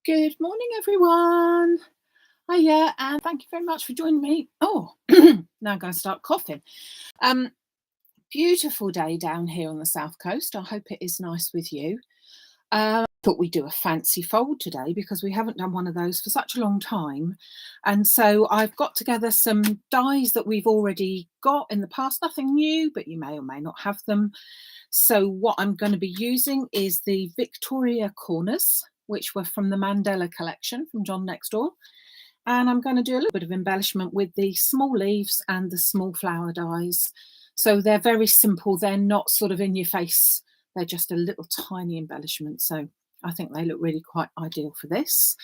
Good morning, everyone. Hiya, and thank you very much for joining me. Oh, now I'm going to start coughing. Beautiful day down here on the south coast. I hope it is nice with you. Thought we'd do a fancy fold today because we haven't done one of those for such a long time. And so I've got together some dies that we've already got in the past, nothing new, but you may or may not have them. So what I'm going to be using is the Victoria Corners, which were from the Mandela collection from John next door. And I'm going to do a little bit of embellishment with the small leaves and the small flower dies. So they're very simple. They're not sort of in your face. They're just a little tiny embellishment. So I think they look really quite ideal for this.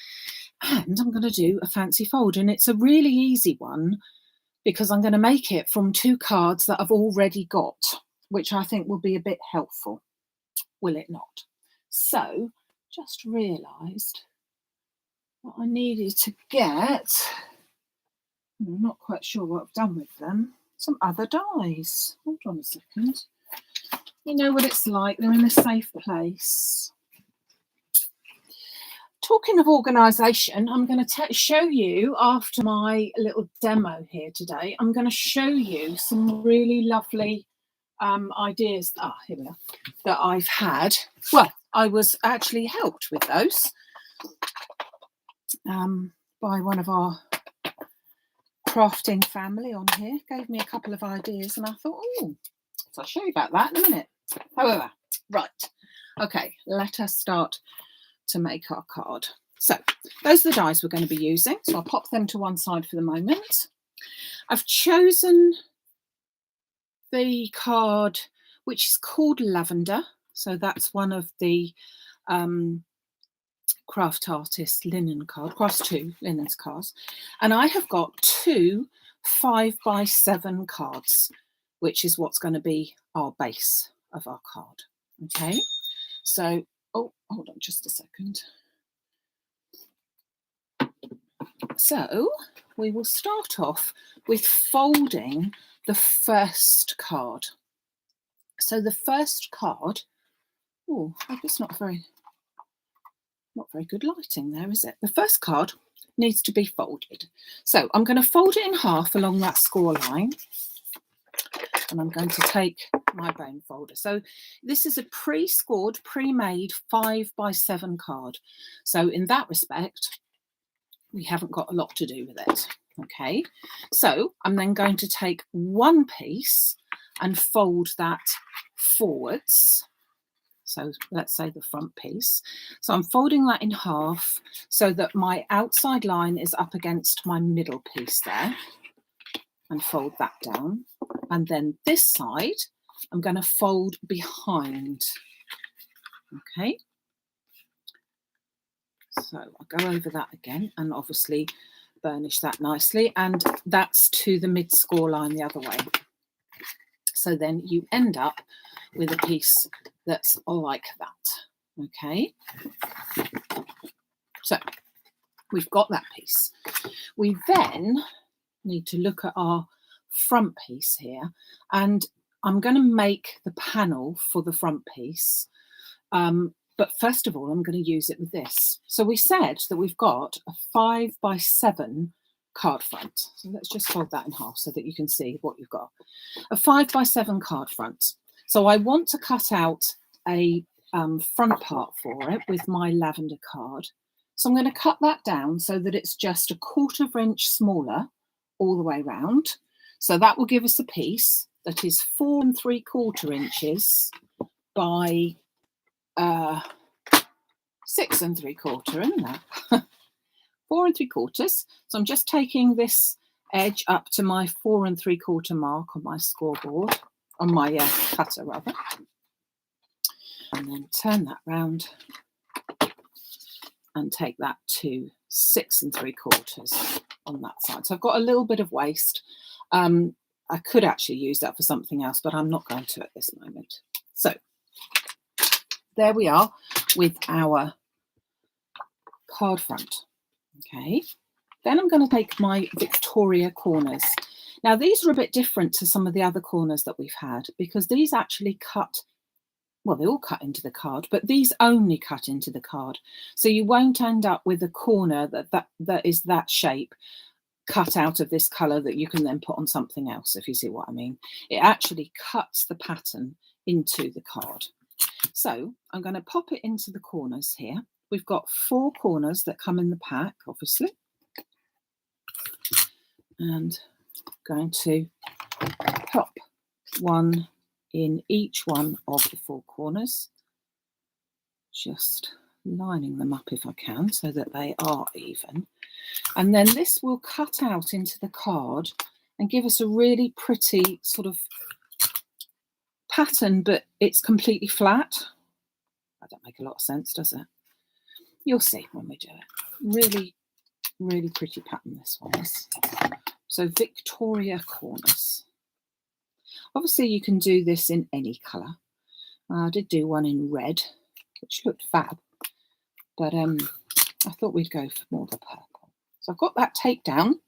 And I'm going to do a fancy fold. And it's a really easy one because I'm going to make it from 2 cards that I've already got, which I think will be a bit helpful. Will it not? So just realised what I needed to get. I'm not quite sure what I've done with them. Some other dies. Hold on a second. You know what it's like. They're in a safe place. Talking of organisation, I'm going to show you after my little demo here today. I'm going to show you some really lovely ideas. Here we are. That I've had. Well, I was actually helped with those by one of our crafting family on here. Gave me a couple of ideas, and I thought, oh, so I'll show you about that in a minute. However, right, okay, let us start to make our card. So those are the dies we're going to be using. So I'll pop them to one side for the moment. I've chosen the card which is called Lavender. So that's one of the craft artist linen card, Cross 2 linens cards. And I have got 2 5x7 cards, which is what's going to be our base of our card. Okay, so, oh, hold on just a second. So we will start off with folding the first card. So the first card, oh, I hope it's not very good lighting there, is it? The first card needs to be folded. So I'm going to fold it in half along that score line. And I'm going to take my bone folder. So this is a pre-scored, pre-made 5x7 card. So in that respect, we haven't got a lot to do with it. Okay, so I'm then going to take one piece and fold that forwards. So let's say the front piece. So I'm folding that in half so that my outside line is up against my middle piece there, and fold that down. And then this side, I'm going to fold behind. Okay. So I'll go over that again and obviously burnish that nicely. And that's to the mid score line the other way. So then you end up with a piece that's like that. Okay. So we've got that piece. We then need to look at our front piece here, and I'm going to make the panel for the front piece, but first of all I'm going to use it with this. So we said that we've got a 5x7 card front, so let's just fold that in half so that you can see what you've got. A 5x7 card front. So I want to cut out a front part for it with my lavender card. So I'm going to cut that down so that it's just a 1/4 inch smaller all the way round. So that will give us a piece that is 4 3/4 inches by 6 3/4, isn't that? 4 3/4. So I'm just taking this edge up to my 4 3/4 mark on my scoreboard, on my cutter rather, and then turn that round and take that to 6 3/4 on that side. So I've got a little bit of waste. I could actually use that for something else, but I'm not going to at this moment. So there we are with our card front. Okay, then I'm going to take my Victoria Corners. Now these are a bit different to some of the other corners that we've had because these actually cut well, they all cut into the card, but these only cut into the card. So you won't end up with a corner that is that shape cut out of this colour that you can then put on something else, if you see what I mean. It actually cuts the pattern into the card. So I'm going to pop it into the corners here. We've got 4 corners that come in the pack, obviously. And going to pop one in each one of the 4 corners, just lining them up if I can so that they are even. And then this will cut out into the card and give us a really pretty sort of pattern, but it's completely flat. That don't make a lot of sense, does it? You'll see when we do it. Really, really pretty pattern this one is. So Victoria Corners. Obviously you can do this in any colour. I did do one in red, which looked fab, but I thought we'd go for more the purple. So I've got that taped down.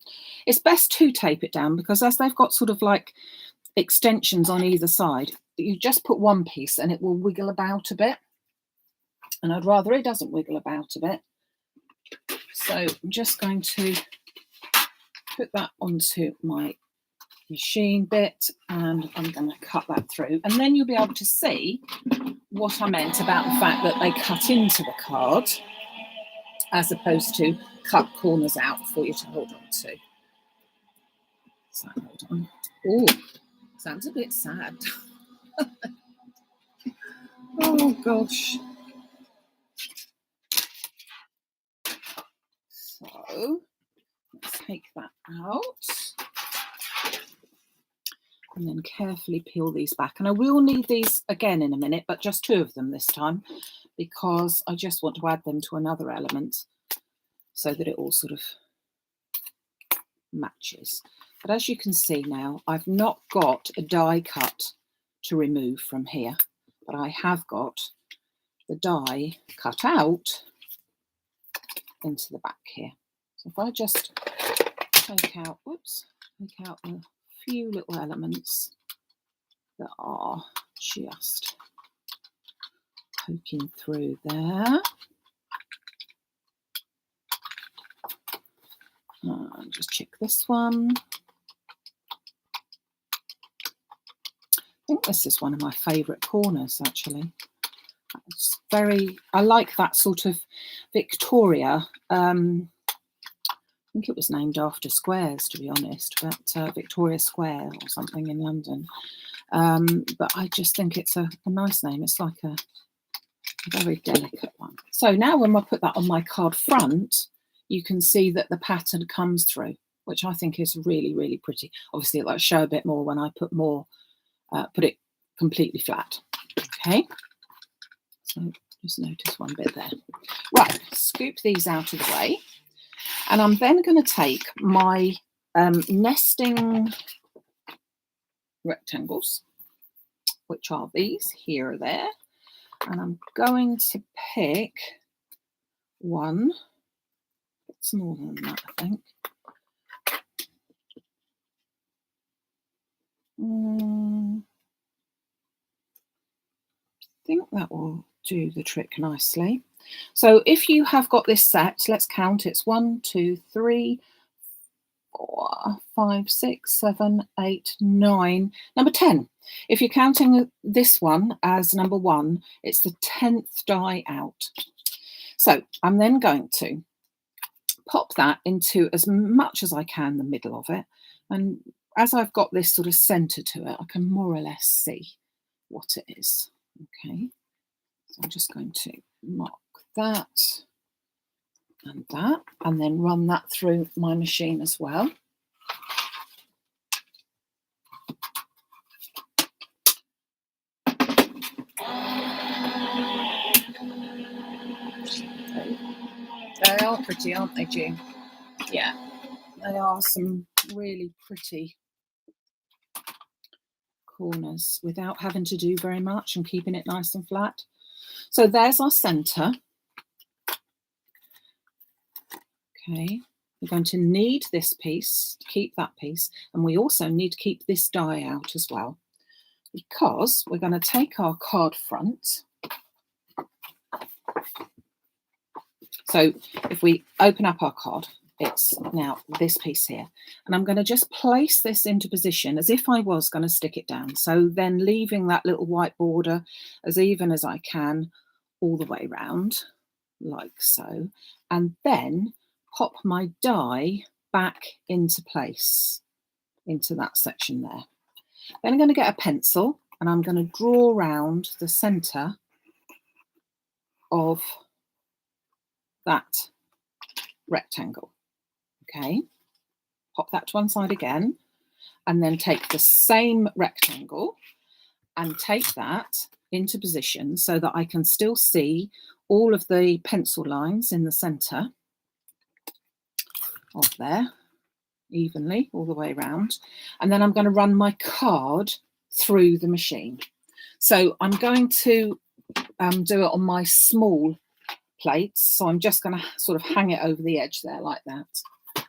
It's best to tape it down because as they've got sort of like extensions on either side, you just put one piece and it will wiggle about a bit. And I'd rather it doesn't wiggle about a bit. So I'm just going to put that onto my machine bit and I'm going to cut that through. And then you'll be able to see what I meant about the fact that they cut into the card as opposed to cut corners out for you to hold on to. So hold on. Oh, sounds a bit sad. Oh gosh. So let's take that out and then carefully peel these back. And I will need these again in a minute, but just 2 of them this time because I just want to add them to another element so that it all sort of matches. But as you can see now, I've not got a die cut to remove from here, but I have got the die cut out into the back here. So if I just take out, whoops, take out a few little elements that are just poking through there. And just check this one. I think this is one of my favourite corners actually. It's very, I like that sort of Victoria. I think it was named after squares, to be honest, but Victoria Square or something in London. But I just think it's a nice name. It's like a very delicate one. So now when I put that on my card front, you can see that the pattern comes through, which I think is really, really pretty. Obviously, it'll show a bit more when I put more, put it completely flat. Okay. So just notice one bit there. Right, scoop these out of the way. And I'm then going to take my nesting rectangles, which are these here or there. And I'm going to pick one, a bit smaller than that, I think. I think that will do the trick nicely. So if you have got this set, let's count. It's 1, 2, 3, 4, 5, 6, 7, 8, 9, number 10. If you're counting this one as number 1, it's the 10th die out. So I'm then going to pop that into as much as I can the middle of it. And as I've got this sort of centre to it, I can more or less see what it is. Okay, so I'm just going to mark that, and then run that through my machine as well. They are pretty, aren't they, June? Yeah, they are some really pretty corners without having to do very much and keeping it nice and flat. So there's our centre. Okay, we're going to need this piece to keep that piece, and we also need to keep this die out as well. because we're going to take our card front. So if we open up our card, it's now this piece here. And I'm going to just place this into position as if I was going to stick it down. So then leaving that little white border as even as I can all the way round, like so. And then pop my die back into place, into that section there. Then I'm going to get a pencil and I'm going to draw around the centre of that rectangle. Okay, pop that to one side again, and then take the same rectangle and take that into position so that I can still see all of the pencil lines in the centre of there, evenly all the way around. And then I'm going to run my card through the machine. So I'm going to do it on my small plates. So I'm just going to sort of hang it over the edge there like that.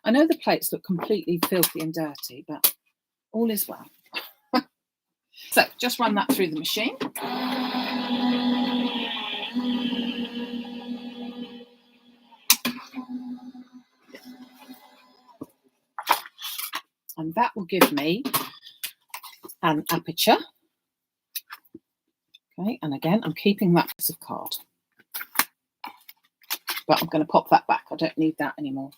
I know the plates look completely filthy and dirty, but all is well. So just run that through the machine. And that will give me an aperture. Okay, and again, I'm keeping that piece of card. But I'm going to pop that back. I don't need that anymore.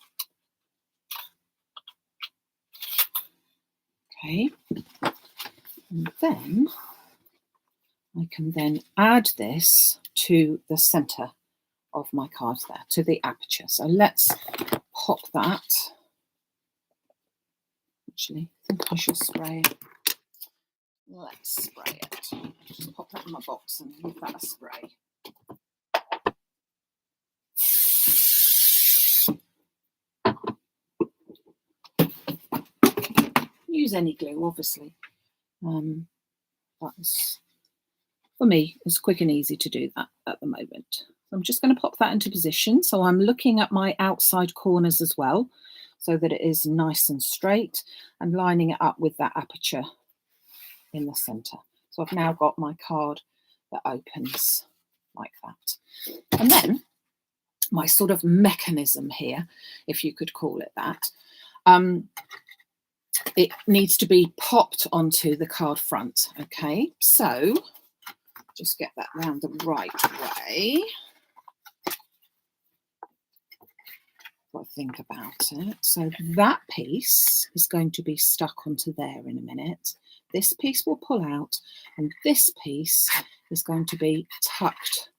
Okay, and then I can then add this to the centre of my card there, to the aperture. So let's pop that. Actually, I think I should spray it. Let's spray it. Just pop that in my box and give that a spray. Use any glue, obviously. But for me, it's quick and easy to do that at the moment. I'm just going to pop that into position. So I'm looking at my outside corners as well, so that it is nice and straight, and lining it up with that aperture in the centre. So I've now got my card that opens like that. And then my sort of mechanism here, if you could call it that, it needs to be popped onto the card front. Okay, so just get that round the right way. Got to think about it. So that piece is going to be stuck onto there in a minute. This piece will pull out, and this piece is going to be tucked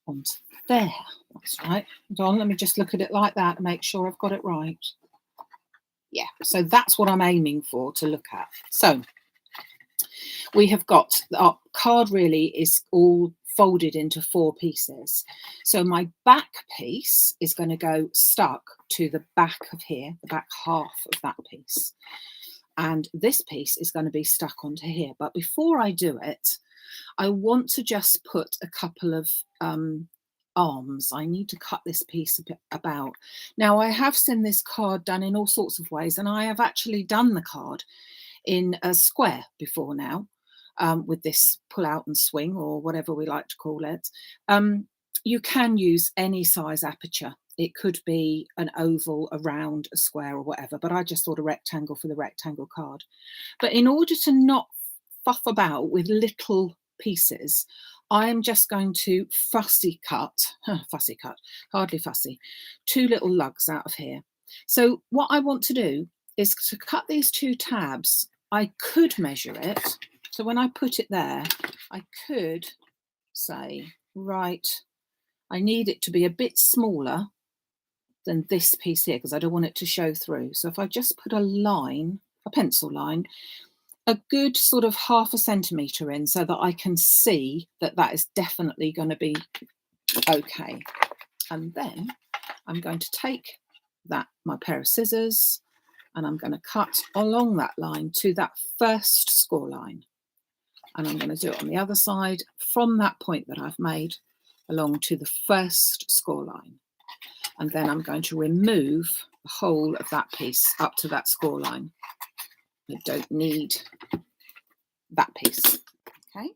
onto there. That's right. Hold on, let me just look at it like that and make sure I've got it right. Yeah, so that's what I'm aiming for to look at. So we have got our card really is all folded into 4 pieces. So my back piece is going to go stuck to the back of here, the back half of that piece. And this piece is going to be stuck onto here. But before I do it, I want to just put a couple of arms. I need to cut this piece a bit about. Now, I have seen this card done in all sorts of ways, and I have actually done the card in a square before now, with this pull out and swing, or whatever we like to call it. You can use any size aperture. It could be an oval, a round, a square, or whatever, but I just thought a rectangle for the rectangle card. But in order to not fuff about with little pieces, I am just going to fussy cut, hardly fussy, 2 little lugs out of here. So what I want to do is to cut these 2 tabs. I could measure it. So when I put it there, I could say, right, I need it to be a bit smaller than this piece here, because I don't want it to show through. So if I just put a line, a pencil line, a good sort of 1/2 centimetre in, so that I can see that that is definitely going to be okay. And then I'm going to take that, my pair of scissors, and I'm going to cut along that line to that first score line. And I'm going to do it on the other side from that point that I've made along to the first score line. And then I'm going to remove the whole of that piece up to that score line. I don't need that piece. Okay.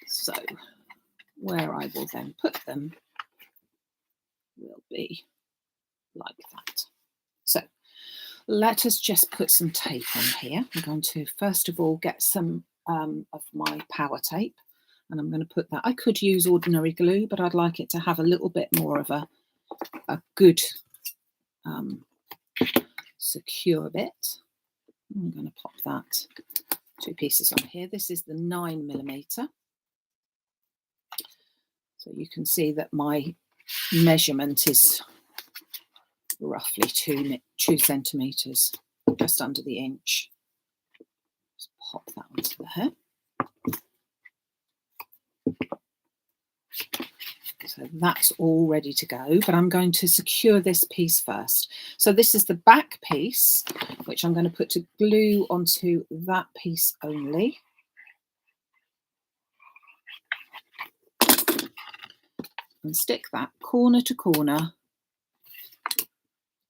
So where I will then put them will be like that. So let us just put some tape on here. I'm going to first of all get some of my power tape, and I'm going to put that. I could use ordinary glue, but I'd like it to have a little bit more of a good secure bit. I'm going to pop that 2 pieces on here. This is the 9mm. So you can see that my measurement is roughly 2 centimetres, just under the inch. Just pop that onto there. So that's all ready to go, but I'm going to secure this piece first. So this is the back piece, which I'm going to put to glue onto that piece only. And stick that corner to corner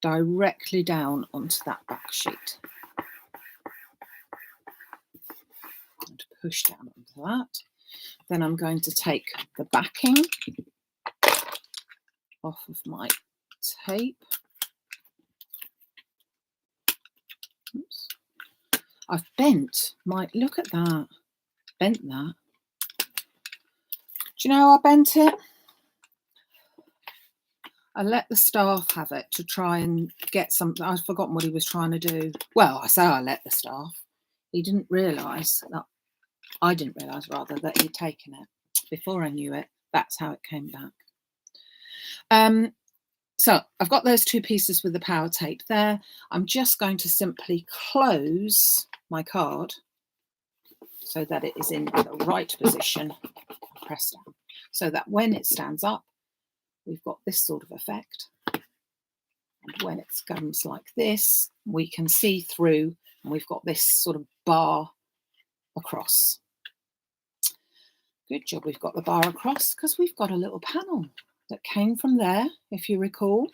directly down onto that back sheet. And push down onto that. Then I'm going to take the backing off of my tape. Oops. I've bent my, look at that, bent that. Do you know how I bent it? I let the staff have it to try and get something. I've forgotten what he was trying to do. Well, I say I let the staff. He didn't realise that, I didn't realise rather that he'd taken it. Before I knew it, that's how it came back. So I've got those 2 pieces with the power tape there. I'm just going to simply close my card so that it is in the right position. Press down so that when it stands up, we've got this sort of effect. And when it comes like this, we can see through, and we've got this sort of bar across. Good job, we've got the bar across because we've got a little panel that came from there, if you recall.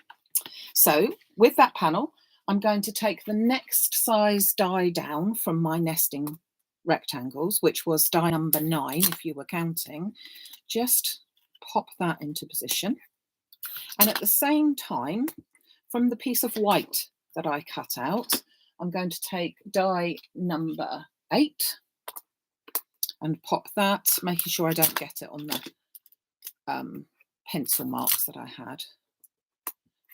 So with that panel, I'm going to take the next size die down from my nesting rectangles, which was die number 9, if you were counting. Just pop that into position. And at the same time, from the piece of white that I cut out, I'm going to take die number 8 and pop that, making sure I don't get it on the pencil marks that I had,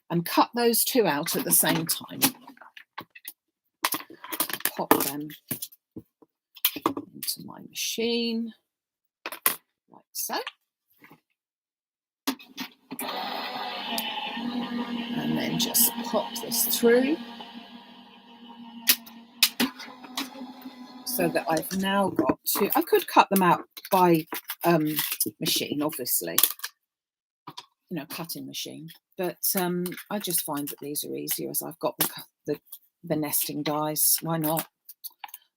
and cut those 2 out at the same time. Pop them into my machine like so. And then just pop this through so that I've now got 2. I could cut them out by machine, obviously, you know, cutting machine, but I just find that these are easier as I've got the nesting dies. Why not?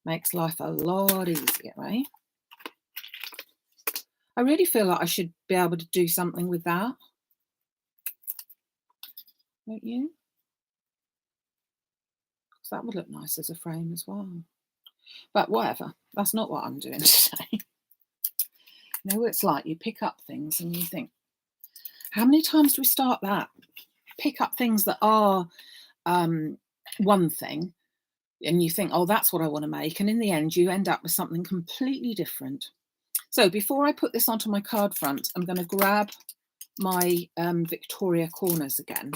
Makes life a lot easier, right? I really feel like I should be able to do something with that. Don't you? Because that would look nice as a frame as well. But whatever, that's not what I'm doing today. You know what it's like? You pick up things and you think, how many times do we start that? Pick up things that are one thing, and you think, oh, that's what I want to make. And in the end, you end up with something completely different. So before I put this onto my card front, I'm going to grab my Victoria Corners again.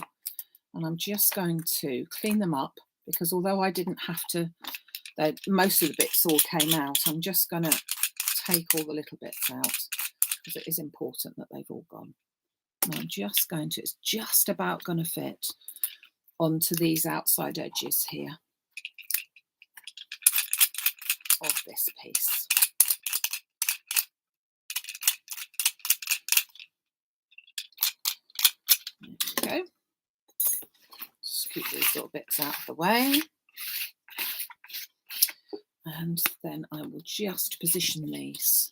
And I'm just going to clean them up, because although I didn't have to, most of the bits all came out. I'm just going to take all the little bits out because it is important that they've all gone. And I'm just going to, it's just about going to fit onto these outside edges here of this piece. There we go. Scoot these little bits out of the way. And then I will just position these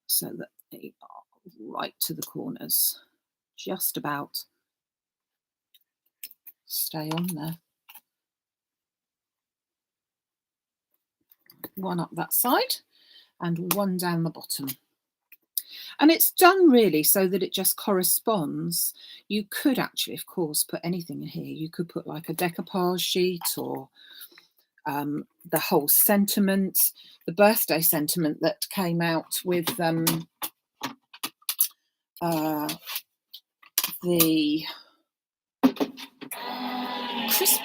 so that they are right to the corners. Just about stay on there. one up that side and one down the bottom. And it's done really so that it just corresponds. You could actually, of course, put anything in here. You could put like a decoupage sheet or the whole sentiment, the birthday sentiment that came out with the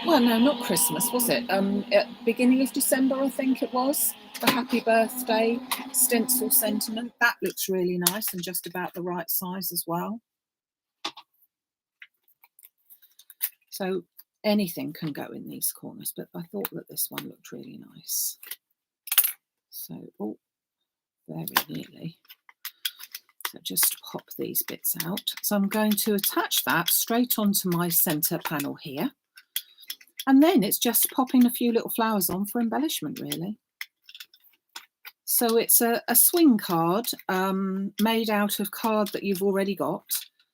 well, no, not Christmas, was it? At beginning of December, I think it was. The happy birthday stencil sentiment. That looks really nice and just about the right size as well. So anything can go in these corners, but I thought that this one looked really nice. So, oh, very nearly. So just pop these bits out. So I'm going to attach that straight onto my centre panel here. And then it's just popping a few little flowers on for embellishment, really. So it's a swing card made out of card that you've already got.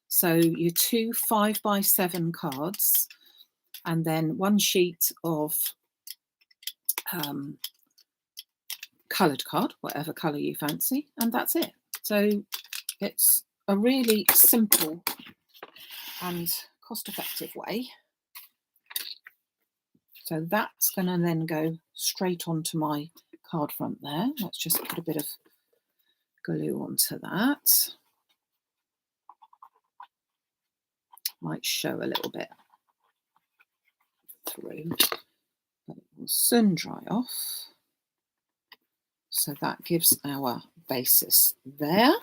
So your 2 5x7 cards, and then 1 sheet of coloured card, whatever colour you fancy, and that's it. So it's a really simple and cost-effective way. So that's going to then go straight onto my card front there. Let's just put a bit of glue onto that. Might show a little bit through, but it will soon dry off. So that gives our basis there.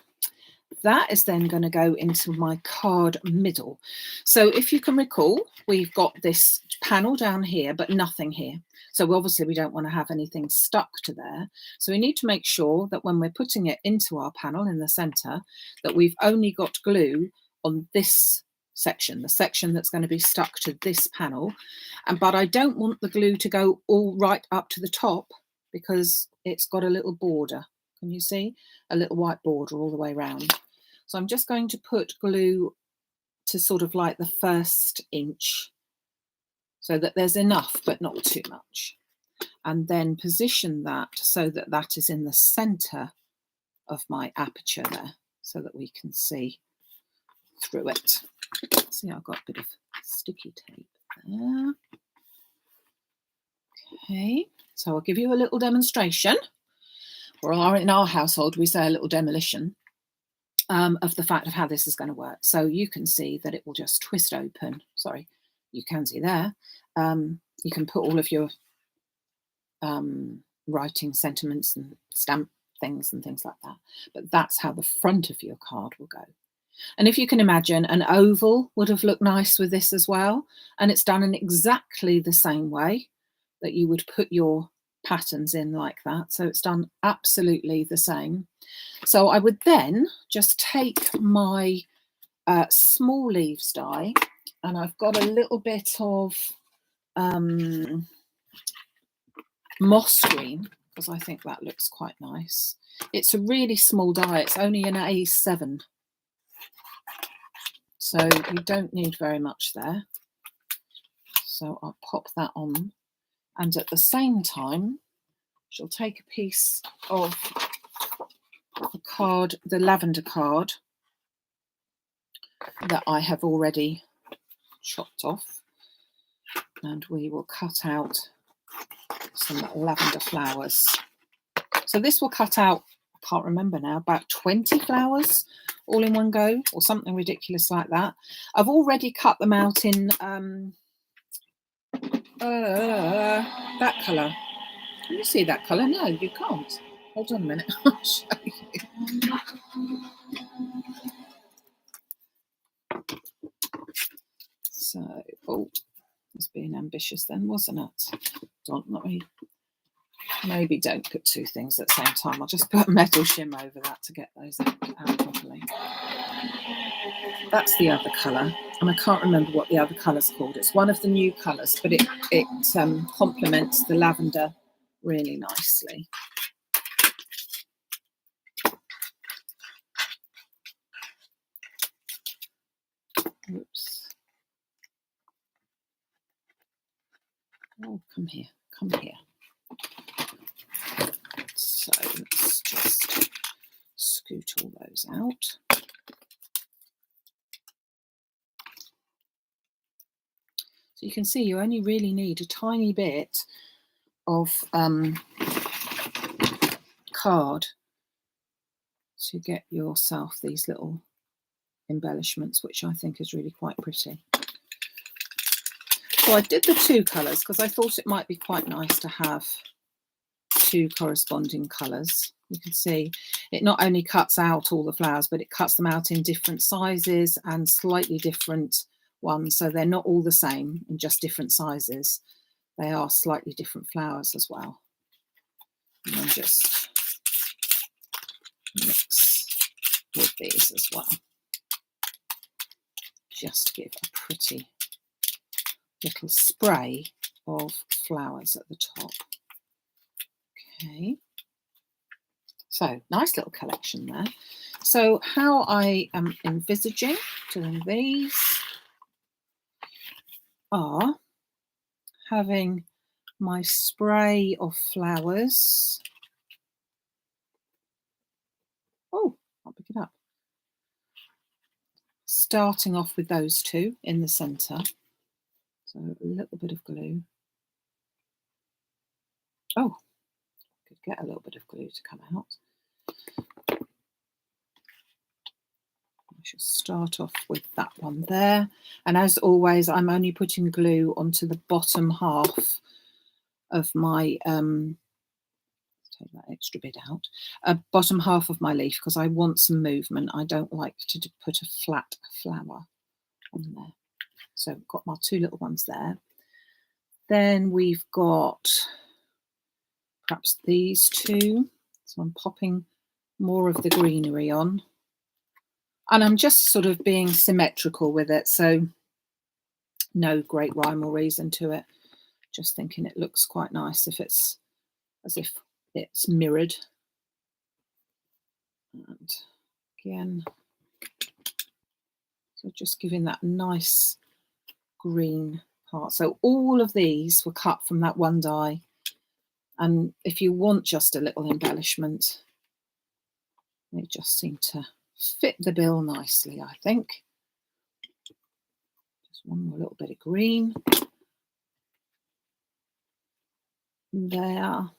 That is then going to go into my card middle. So if you can recall, we've got this panel down here, but nothing here. So obviously we don't want to have anything stuck to there. So we need to make sure that when we're putting it into our panel in the center, that we've only got glue on this section, the section that's going to be stuck to this panel. But I don't want the glue to go all right up to the top because it's got a little border. Can you see? A little white border all the way around. So I'm just going to put glue to sort of like the first inch so that there's enough but not too much. And then position that so that that is in the center of my aperture there so that we can see through it. See, I've got a bit of sticky tape there. Okay, so I'll give you a little demonstration. Or in our household, we say a little demolition of the fact of how this is going to work. So you can see that it will just twist open. Sorry, you can see there. You can put all of your writing sentiments and stamp things and things like that. But that's how the front of your card will go. And if you can imagine, an oval would have looked nice with this as well. And it's done in exactly the same way that you would put your patterns in like that. So it's done absolutely the same. So I would then just take my small leaves die, and I've got a little bit of moss green because I think that looks quite nice. It's a really small die. It's only an A7. So you don't need very much there. So I'll pop that on. And at the same time, she'll take a piece of the card, the lavender card that I have already chopped off, and we will cut out some lavender flowers. So this will cut out, I can't remember now, about 20 flowers all in one go or something ridiculous like that. I've already cut them out in that colour. Can you see that colour? No, you can't. Hold on a minute, I'll show you. So, oh, was being ambitious then, wasn't it? Maybe don't put two things at the same time. I'll just put a metal shim over that to get those out properly. That's the other colour, and I can't remember what the other colour's called. It's one of the new colours, but it complements the lavender really nicely. Oops. Oh, come here, come here. scoot all those out. So you can see you only really need a tiny bit of card to get yourself these little embellishments, which I think is really quite pretty. So I did the two colours because I thought it might be quite nice to have two corresponding colours. You can see it not only cuts out all the flowers, but it cuts them out in different sizes and slightly different ones. So they're not all the same in just different sizes. They are slightly different flowers as well. And then just mix with these as well. Just give a pretty little spray of flowers at the top. Okay, so nice little collection there. So how I am envisaging doing these are having my spray of flowers. Oh, I'll pick it up. Starting off with those two in the centre. So a little bit of glue. Oh, could get a little bit of glue to come out. I shall start off with that one there. And as always, I'm only putting glue onto the bottom half of my, take that extra bit out, bottom half of my leaf because I want some movement. I don't like to put a flat flower on there. So I've got my two little ones there. Then we've got perhaps these two. So I'm popping more of the greenery on. And I'm just sort of being symmetrical with it. So no great rhyme or reason to it. Just thinking it looks quite nice if it's as if it's mirrored. And again, so just giving that nice green part. So all of these were cut from that one die. And if you want just a little embellishment, they just seem to fit the bill nicely, I think. Just one more little bit of green. There.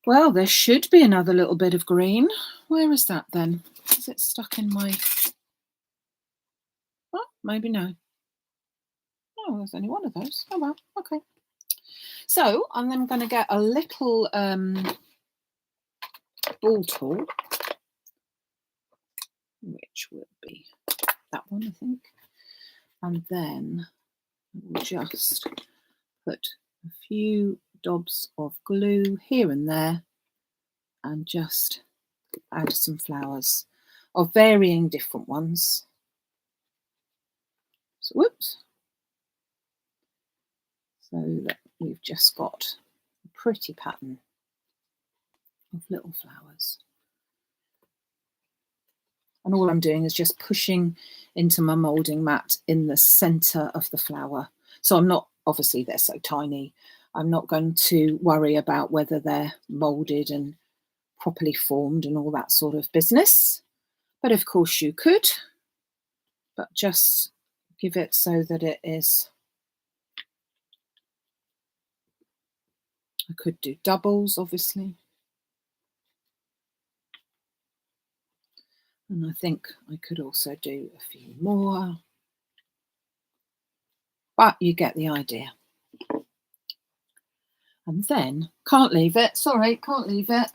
Well, there should be another little bit of green. Where is that then? Is it stuck in my... Oh, maybe no. Oh, there's only one of those. Oh, well, okay. So I'm then going to get a little ball tool, which will be that one, I think. And then we'll just put a few dobs of glue here and there and just add some flowers of varying different ones. So, whoops. So that we've just got a pretty pattern of little flowers. And all I'm doing is just pushing into my moulding mat in the centre of the flower. So I'm not, obviously they're so tiny, I'm not going to worry about whether they're moulded and properly formed and all that sort of business. But of course you could, but just give it so that it is. I could do doubles, obviously. And I think I could also do a few more. But you get the idea. And then, can't leave it. Sorry, can't leave it.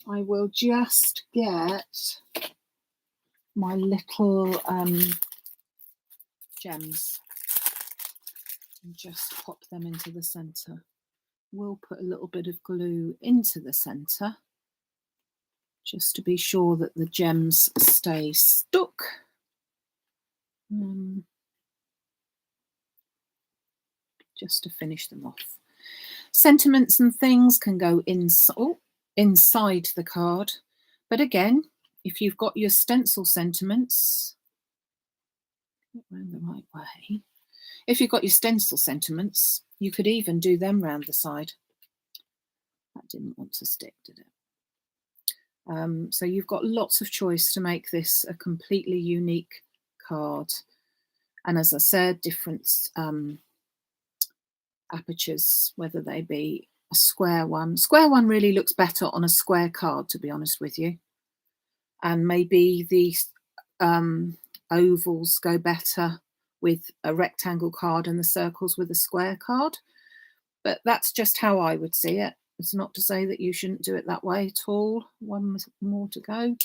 I will just get my little gems and just pop them into the centre. We'll put a little bit of glue into the centre just to be sure that the gems stay stuck. Just to finish them off. Sentiments and things can go inside the card. But again, if you've got your stencil sentiments, around the right way. If you've got your stencil sentiments, you could even do them round the side. That didn't want to stick, did it? So you've got lots of choice to make this a completely unique card. And as I said, different apertures, whether they be a square one. Square one really looks better on a square card, to be honest with you. And maybe the ovals go better with a rectangle card and the circles with a square card. But that's just how I would see it. It's not to say that you shouldn't do it that way at all. One more to go.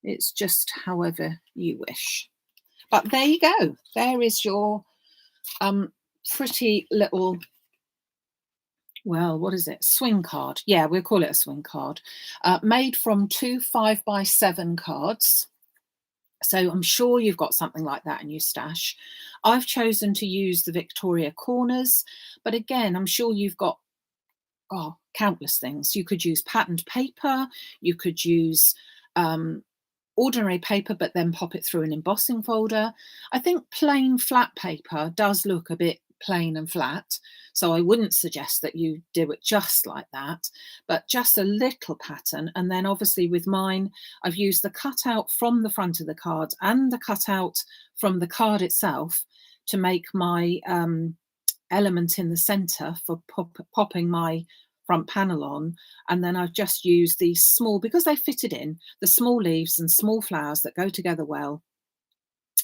It's just however you wish. But there you go. There is your pretty little, well, what is it? Swing card. Yeah, we'll call it a swing card. Made from 2 5x7 cards. So I'm sure you've got something like that in your stash. I've chosen to use the Victoria Corners, but again, I'm sure you've got countless things. You could use patterned paper, you could use ordinary paper, but then pop it through an embossing folder. I think plain flat paper does look a bit plain and flat, so I wouldn't suggest that you do it just like that, but just a little pattern. And then obviously with mine, I've used the cutout from the front of the card and the cutout from the card itself to make my element in the center for popping my front panel on. And then I've just used these small, because they fitted in, the small leaves and small flowers that go together well,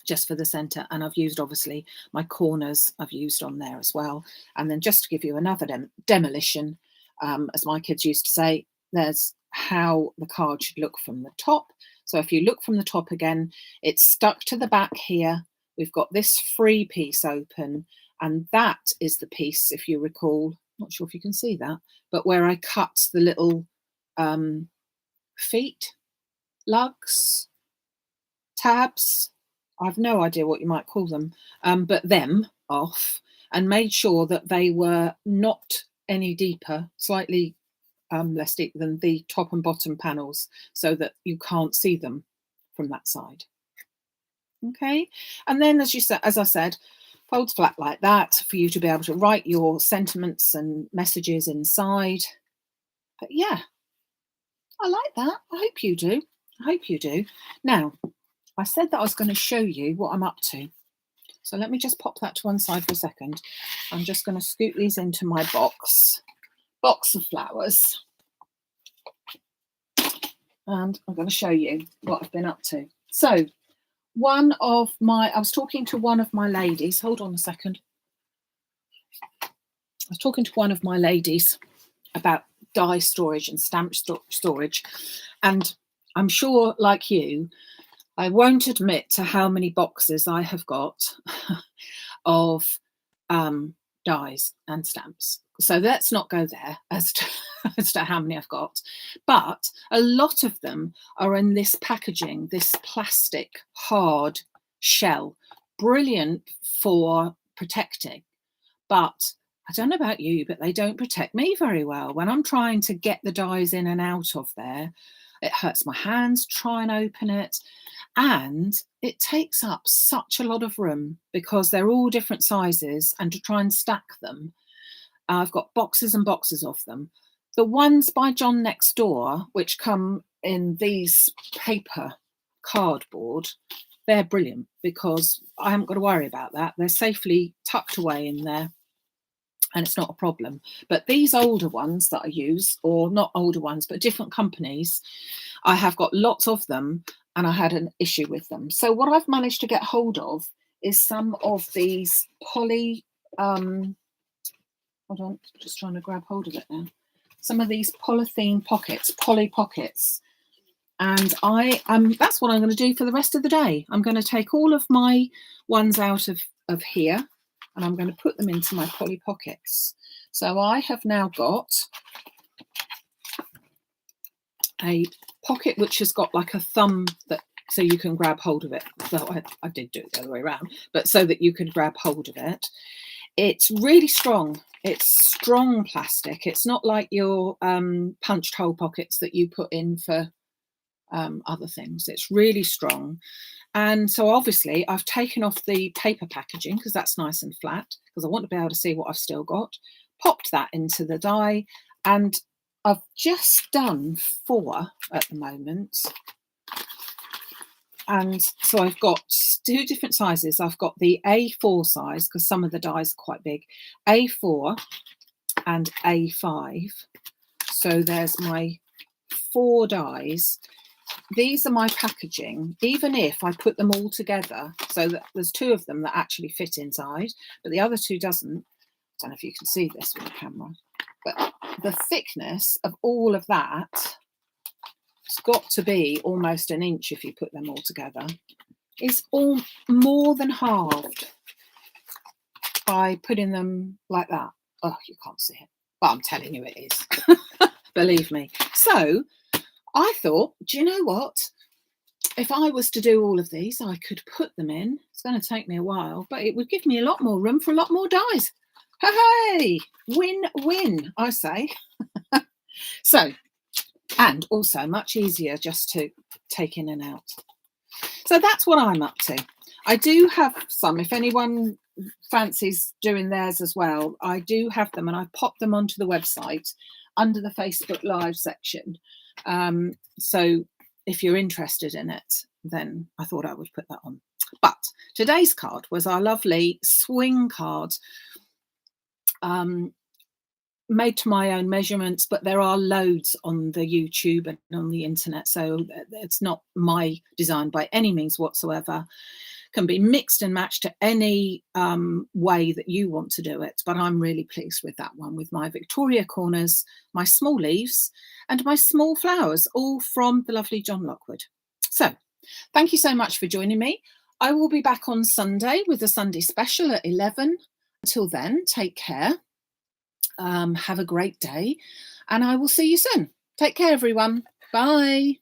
just for the center. And I've used obviously my corners I've used on there as well. And then just to give you another demolition, as my kids used to say, there's how the card should look from the top. So if you look from the top again, it's stuck to the back here. We've got this free piece open, and that is the piece, if you recall, not sure if you can see that, but where I cut the little feet, lugs, tabs, I've no idea what you might call them, but them off, and made sure that they were not any deeper, slightly less deep than the top and bottom panels, so that you can't see them from that side. Okay, and then as I said, folds flat like that for you to be able to write your sentiments and messages inside. But yeah, I like that. I hope you do. I hope you do. Now, I said that I was going to show you what I'm up to. So let me just pop that to one side for a second. I'm just going to scoot these into my box of flowers. And I'm going to show you what I've been up to. So I was talking to one of my ladies. Hold on a second. I was talking to one of my ladies about die storage and stamp storage. And I'm sure, like you, I won't admit to how many boxes I have got of dies and stamps. So let's not go there as to how many I've got. But a lot of them are in this packaging, this plastic hard shell. Brilliant for protecting. But I don't know about you, but they don't protect me very well. When I'm trying to get the dies in and out of there, it hurts my hands to try and open it. And it takes up such a lot of room because they're all different sizes, and to try and stack them, I've got boxes and boxes of them. The ones by John Next Door, which come in these paper cardboard, they're brilliant because I haven't got to worry about that. They're safely tucked away in there and it's not a problem. But these older ones that I use, or not older ones, but different companies, I have got lots of them and I had an issue with them. So what I've managed to get hold of is some of these poly, hold on, just trying to grab hold of it now. Some of these polythene pockets, poly pockets. And that's what I'm going to do for the rest of the day. I'm going to take all of my ones out of here and I'm going to put them into my poly pockets. So I have now got a pocket which has got like a thumb so you can grab hold of it. Well, I did do it the other way around, but so that you can grab hold of it. It's really strong. It's strong plastic. It's not like your punched hole pockets that you put in for other things. It's really strong. And so obviously I've taken off the paper packaging because that's nice and flat, because I want to be able to see what I've still got. Popped that into the die, and I've just done 4 at the moment. And so I've got 2 different sizes. I've got the A4 size, because some of the dies are quite big, A4 and A5. So there's my 4 dies. These are my packaging, even if I put them all together, so that there's 2 of them that actually fit inside, but the other 2 doesn't. I don't know if you can see this with the camera, but the thickness of all of that, it's got to be almost an inch if you put them all together. It's all more than halved by putting them like that. Oh, you can't see it, but I'm telling you it is. Believe me. So I thought, do you know what? If I was to do all of these, I could put them in. It's going to take me a while, but it would give me a lot more room for a lot more dies. Hey, win-win, I say. So, and also much easier just to take in and out. So that's what I'm up to. I do have some, if anyone fancies doing theirs as well, I do have them, and I pop them onto the website under the Facebook Live section. So if you're interested in it, then I thought I would put that on. But today's card was our lovely swing card, made to my own measurements, but there are loads on the YouTube and on the internet, so it's not my design by any means whatsoever. Can be mixed and matched to any way that you want to do it, but I'm really pleased with that one, with my Victoria Corners, my small leaves and my small flowers, all from the lovely John Lockwood. So thank you so much for joining me. I will be back on Sunday with a Sunday special at 11. Until then, take care. Have a great day, and I will see you soon. Take care, everyone. Bye.